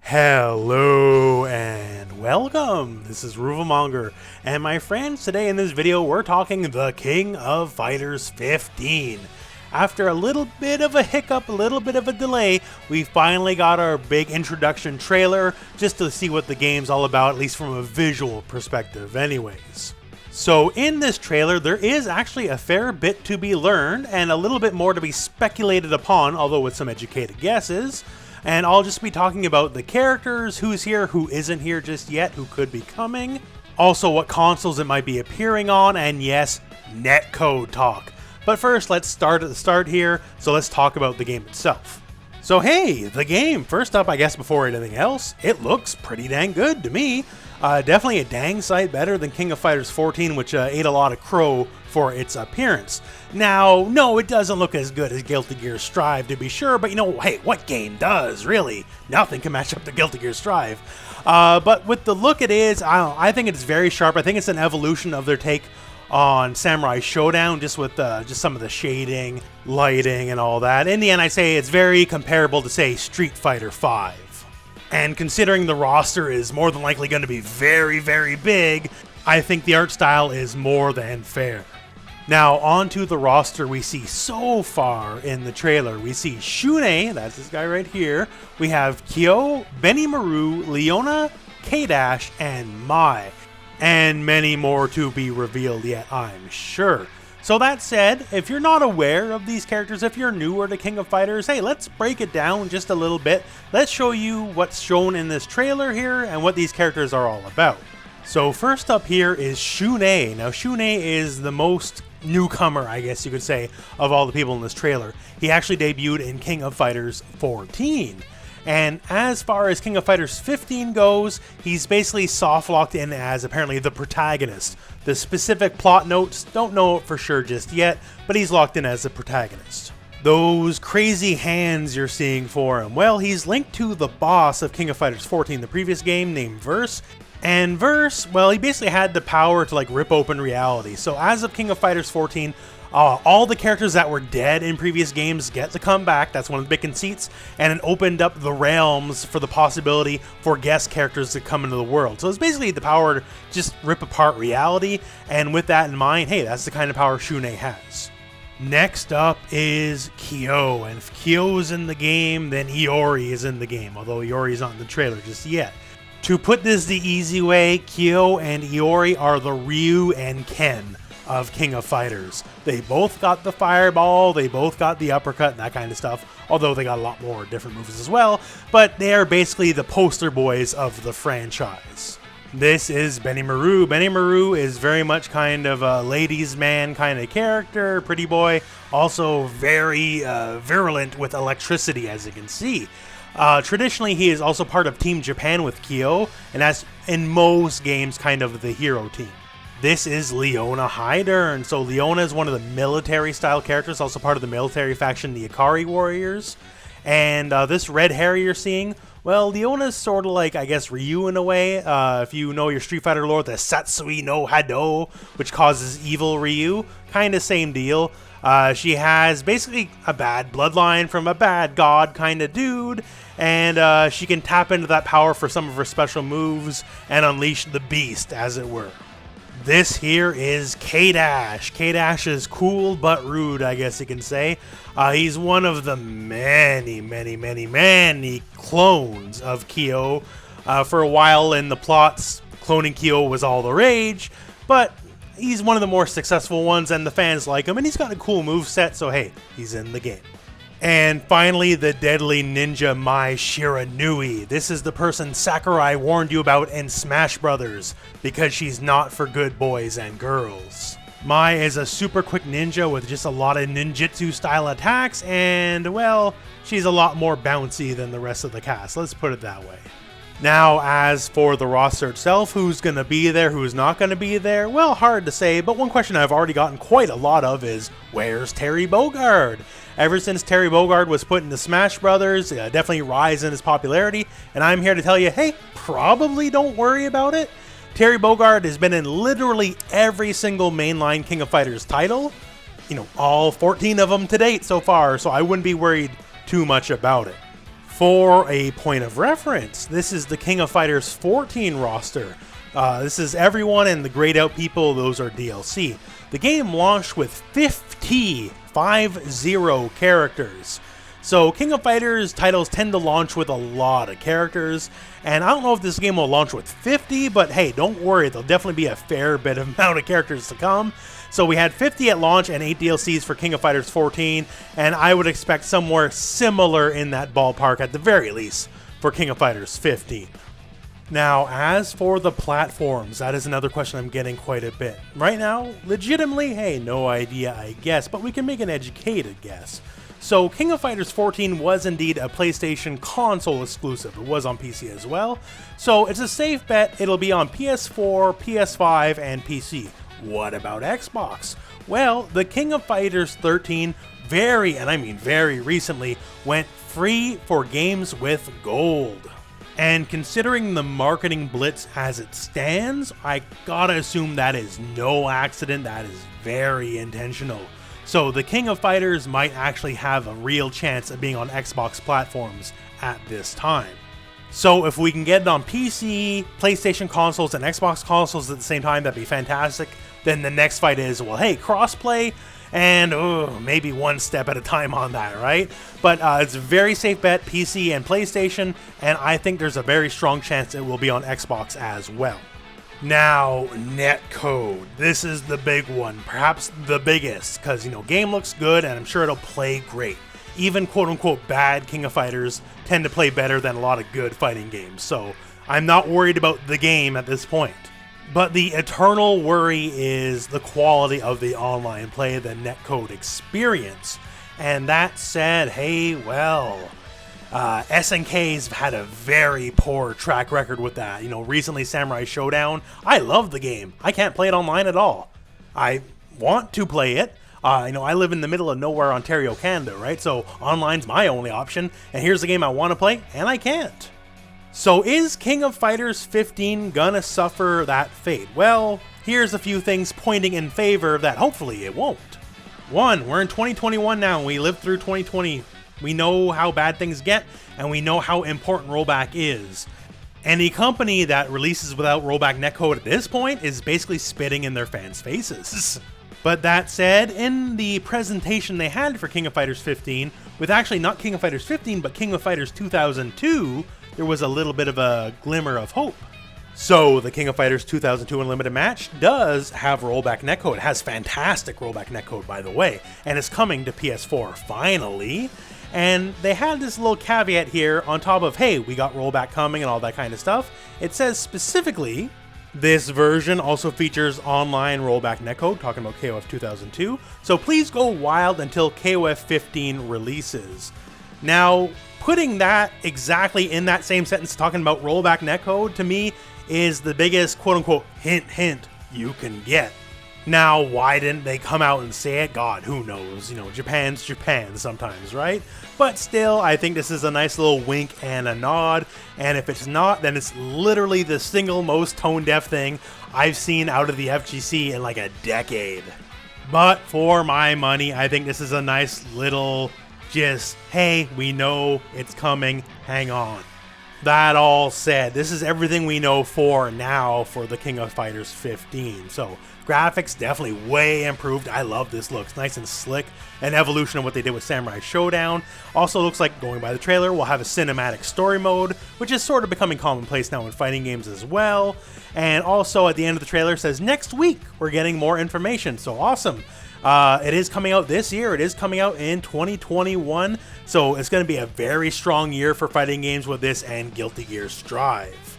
Hello and welcome. This is rooflemonger, and my friends, today in this video we're talking the King of Fighters 15. After a little bit of a hiccup, a little bit of a delay, we finally got our big introduction trailer just to see what the game's all about, at least from a visual perspective anyways. So in this trailer, there is actually a fair bit to be learned and a little bit more to be speculated upon, although with some educated guesses. And I'll just be talking about the characters, who's here, who isn't here just yet, who could be coming, also what consoles it might be appearing on, and yes, netcode talk. But first, let's start at the start here, so let's talk about the game itself. So hey, the game, first up I guess before anything else, it looks pretty dang good to me. Definitely a dang sight better than King of Fighters 14, which ate a lot of crow for its appearance. Now, no, it doesn't look as good as Guilty Gear Strive to be sure, but you know, hey, what game does, really? Nothing can match up to Guilty Gear Strive. But with the look it is, I think it's very sharp. I think it's an evolution of their take on Samurai Showdown, just with just some of the shading, lighting, and all that. In the end, I say it's very comparable to, say, Street Fighter V. And considering the roster is more than likely going to be very, very big, I think the art style is more than fair. Now, onto the roster we see so far in the trailer. We see Shun'ei, that's this guy right here. We have Kyo, Benimaru, Leona, K-Dash, and Mai. And many more to be revealed yet, I'm sure. So that said, if you're not aware of these characters, if you're newer to King of Fighters, hey, let's break it down just a little bit. Let's show you what's shown in this trailer here and what these characters are all about. So first up here is Shun'ei. Now Shun'ei is the most newcomer, I guess you could say, of all the people in this trailer. He actually debuted in King of Fighters 14. And as far as King of Fighters 15 goes, he's basically soft locked in as apparently the protagonist. The specific plot notes, don't know it for sure just yet, but he's locked in as the protagonist. Those crazy hands you're seeing for him, well, he's linked to the boss of King of Fighters 14, the previous game, named Verse. And Verse, well, he basically had the power to like rip open reality. So as of King of Fighters 14, all the characters that were dead in previous games get to come back. That's one of the big conceits, and it opened up the realms for the possibility for guest characters to come into the world. So it's basically the power to just rip apart reality, and with that in mind, hey, that's the kind of power Shun'ei has. Next up is Kyo, and if Kyo's in the game, then Iori is in the game, although Iori's not in the trailer just yet. To put this the easy way, Kyo and Iori are the Ryu and Ken of King of Fighters. They both got the fireball, they both got the uppercut, and that kind of stuff, although they got a lot more different moves as well, but they are basically the poster boys of the franchise. This is Benimaru. Benimaru is very much kind of a ladies' man kind of character, pretty boy, also very virulent with electricity, as you can see. Traditionally, he is also part of Team Japan with Kyo, and as in most games, kind of the hero team. This is Leona Hydern. So Leona is one of the military-style characters, also part of the military faction, the Ikari Warriors. And this red hair you're seeing, well, Leona's sort of like, I guess, Ryu in a way. If you know your Street Fighter lore, the Satsui no Hado, which causes evil Ryu. Kind of same deal. She has basically a bad bloodline from a bad god kind of dude, and she can tap into that power for some of her special moves and unleash the beast, as it were. This here is K-Dash. K-Dash is cool but rude, I guess you can say. He's one of the many clones of Kyo. For a while in the plots, cloning Kyo was all the rage, but he's one of the more successful ones and the fans like him, and he's got a cool moveset, so hey, he's in the game. And finally, the deadly ninja Mai Shiranui. This is the person Sakurai warned you about in Smash Brothers, because she's not for good boys and girls. Mai is a super quick ninja with just a lot of ninjutsu style attacks, and well, she's a lot more bouncy than the rest of the cast, let's put it that way. Now, as for the roster itself, who's going to be there, who's not going to be there, well, hard to say, but one question I've already gotten quite a lot of is, where's Terry Bogard? Ever since Terry Bogard was put into Smash Brothers, definitely rise in his popularity, and I'm here to tell you, hey, probably don't worry about it. Terry Bogard has been in literally every single mainline King of Fighters title, you know, all 14 of them to date so far, so I wouldn't be worried too much about it. For a point of reference, this is the King of Fighters 14 roster. This is everyone and the grayed out people, those are DLC. The game launched with 50 characters. So King of Fighters titles tend to launch with a lot of characters, and I don't know if this game will launch with 50, but hey, don't worry, there'll definitely be a fair bit of amount of characters to come. So we had 50 at launch and 8 DLCs for King of Fighters 14, and I would expect somewhere similar in that ballpark at the very least for King of Fighters 15. Now, as for the platforms, that is another question I'm getting quite a bit. Right now, legitimately, hey, no idea, I guess, but we can make an educated guess. So, King of Fighters 14 was indeed a PlayStation console exclusive. It was on PC as well. So, it's a safe bet it'll be on PS4, PS5, and PC. What about Xbox? Well, the King of Fighters 13 very recently went free for games with gold. And considering the marketing blitz as it stands, I gotta assume that is no accident, that is very intentional. So the King of Fighters might actually have a real chance of being on Xbox platforms at this time. So if we can get it on PC, PlayStation consoles, and Xbox consoles at the same time, that'd be fantastic. Then the next fight is, well, hey, crossplay, and maybe one step at a time on that, right? But it's a very safe bet, PC and PlayStation, and I think there's a very strong chance it will be on Xbox as well. Now, Netcode. This is the big one, perhaps the biggest, because, game looks good and I'm sure it'll play great. Even quote-unquote bad King of Fighters tend to play better than a lot of good fighting games, so I'm not worried about the game at this point. But the eternal worry is the quality of the online play, the Netcode experience. And that said, hey, well, SNK's had a very poor track record with that. Recently Samurai Showdown, I love the game. I can't play it online at all. I want to play it. I live in the middle of nowhere, Ontario, Canada, right? So online's my only option, and here's the game I want to play, and I can't. So is King of Fighters 15 gonna suffer that fate? Well, here's a few things pointing in favor that hopefully it won't. One, we're in 2021 now, and we lived through 2020. We know how bad things get, and we know how important rollback is. Any company that releases without rollback netcode at this point is basically spitting in their fans' faces. But that said, in the presentation they had for King of Fighters 15, with actually not King of Fighters 15, but King of Fighters 2002, there was a little bit of a glimmer of hope. So the King of Fighters 2002 Unlimited match does have rollback netcode. It has fantastic rollback netcode, by the way, and it's coming to PS4 finally. And they had this little caveat here on top of, hey, we got rollback coming and all that kind of stuff. It says specifically, this version also features online rollback netcode, talking about KOF 2002. So please go wild until KOF 15 releases. Now, putting that exactly in that same sentence, talking about rollback netcode, to me is the biggest quote-unquote hint you can get. Now, why didn't they come out and say it? God, who knows? Japan's Japan sometimes, right? But still, I think this is a nice little wink and a nod, and if it's not, then it's literally the single most tone-deaf thing I've seen out of the FGC in like a decade. But for my money, I think this is a nice little just, hey, we know it's coming, hang on. That all said, this is everything we know for now for the King of Fighters 15. So, graphics definitely way improved. I love this. Looks nice and slick. An evolution of what they did with Samurai Showdown. Also looks like, going by the trailer, we'll have a cinematic story mode, which is sort of becoming commonplace now in fighting games as well. And also at the end of the trailer says, next week we're getting more information. So awesome. It is coming out this year. It is coming out in 2021. So it's going to be a very strong year for fighting games with this and Guilty Gear Strive.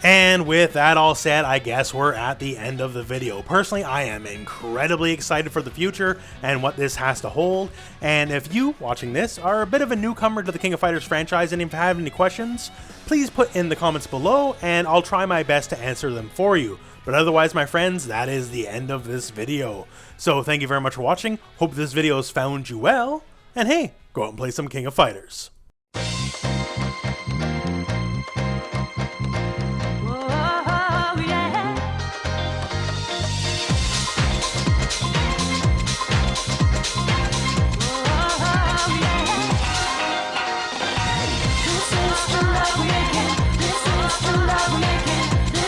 And with that all said, I guess we're at the end of the video. Personally, I am incredibly excited for the future and what this has to hold. And if you, watching this, are a bit of a newcomer to the King of Fighters franchise and if you have any questions, please put in the comments below and I'll try my best to answer them for you. But otherwise, my friends, that is the end of this video. So thank you very much for watching. Hope this video has found you well. And hey, go out and play some King of Fighters.